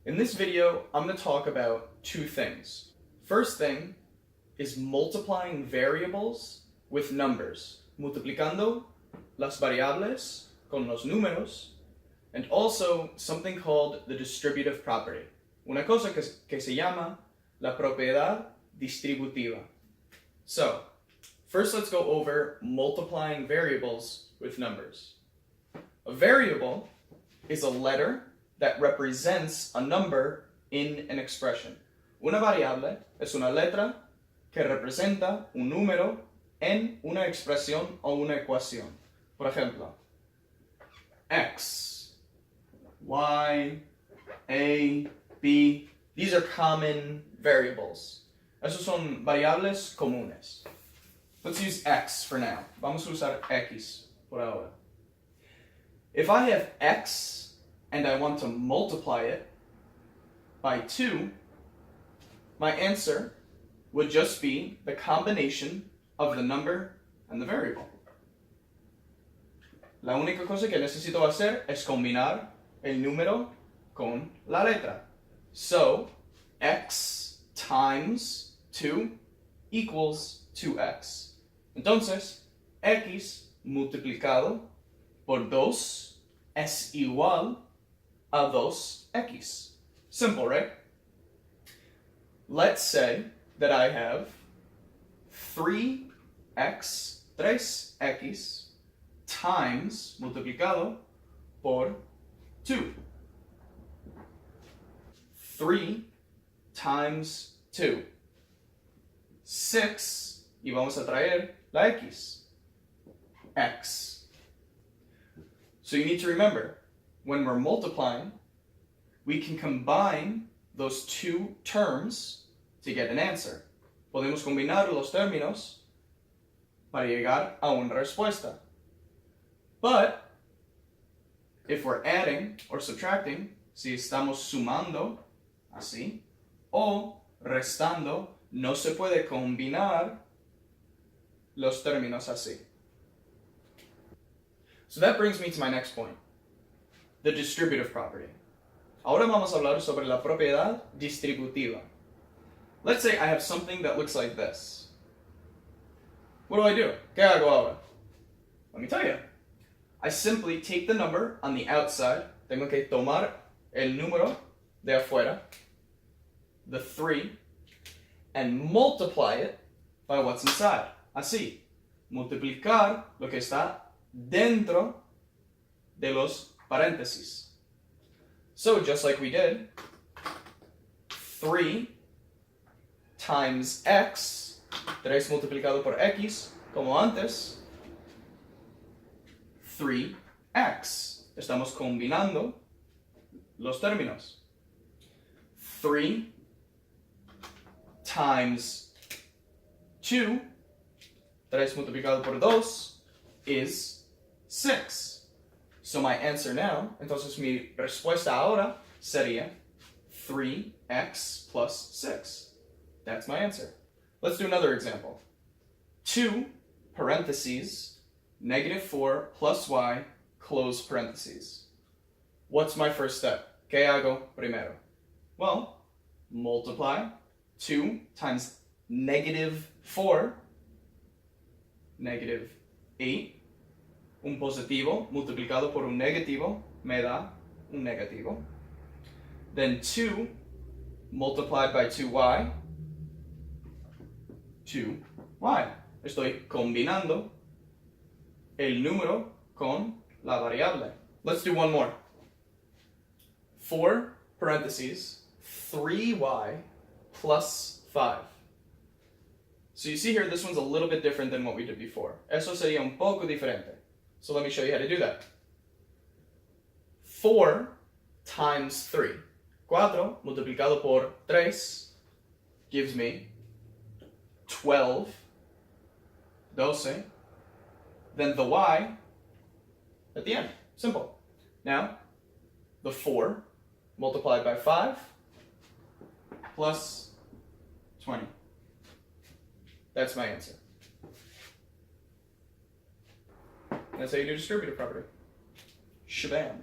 In this video, I'm going to talk about two things. First thing is multiplying variables with numbers, multiplicando las variables con los números, and also something called the distributive property, una cosa que se llama la propiedad distributiva. So, first let's go over multiplying variables with numbers. A variable is a letter that represents a number in an expression. Una variable es una letra que representa un número en una expresión o una ecuación. Por ejemplo, x, y, a, b. These are common variables. Esos son variables comunes. Let's use x for now. Vamos a usar x por ahora. If I have x and I want to multiply it by 2, my answer would just be the combination of the number and the variable. La única cosa que necesito hacer es combinar el número con la letra. So, x times 2 equals 2x. Entonces, x multiplicado por 2 es igual a 2x. Simple, right? Let's say that I have 3x times multiplicado por 2. 3 times 2. 6, y vamos a traer la x. X. So you need to remember, when we're multiplying, we can combine those two terms to get an answer. Podemos combinar los términos para llegar a una respuesta. But, if we're adding or subtracting, si estamos sumando, así, o restando, no se puede combinar los términos así. So that brings me to my next point, the distributive property. Ahora vamos a hablar sobre la propiedad distributiva. Let's say I have something that looks like this. What do? ¿Qué hago ahora? Let me tell you. I simply take the number on the outside. Tengo que tomar el número de afuera, the 3, and multiply it by what's inside. Así. Multiplicar lo que está dentro de los paréntesis. So, just like we did, 3 times x, 3 multiplicado por x, como antes, 3x. Estamos combinando los términos. 3 times 2, 3 multiplicado por 2, is 6. So my answer now, entonces mi respuesta ahora sería 3x plus 6. That's my answer. Let's do another example. 2 parentheses, -4 plus y, close parentheses. What's my first step? ¿Qué hago primero? Well, multiply 2 times -4, -8, un positivo multiplicado por un negativo me da un negativo. Then 2 multiplied by 2y, 2y. Estoy combinando el número con la variable. Let's do one more. 4 parentheses, 3y plus 5. So you see here, this one's a little bit different than what we did before. Eso sería un poco diferente. So let me show you how to do that. 4 times 3. 4 multiplicado por 3 gives me 12. Then the y at the end. Simple. Now, the 4 multiplied by 5 plus 20. That's my answer. That's how you do distributive property. Shabam.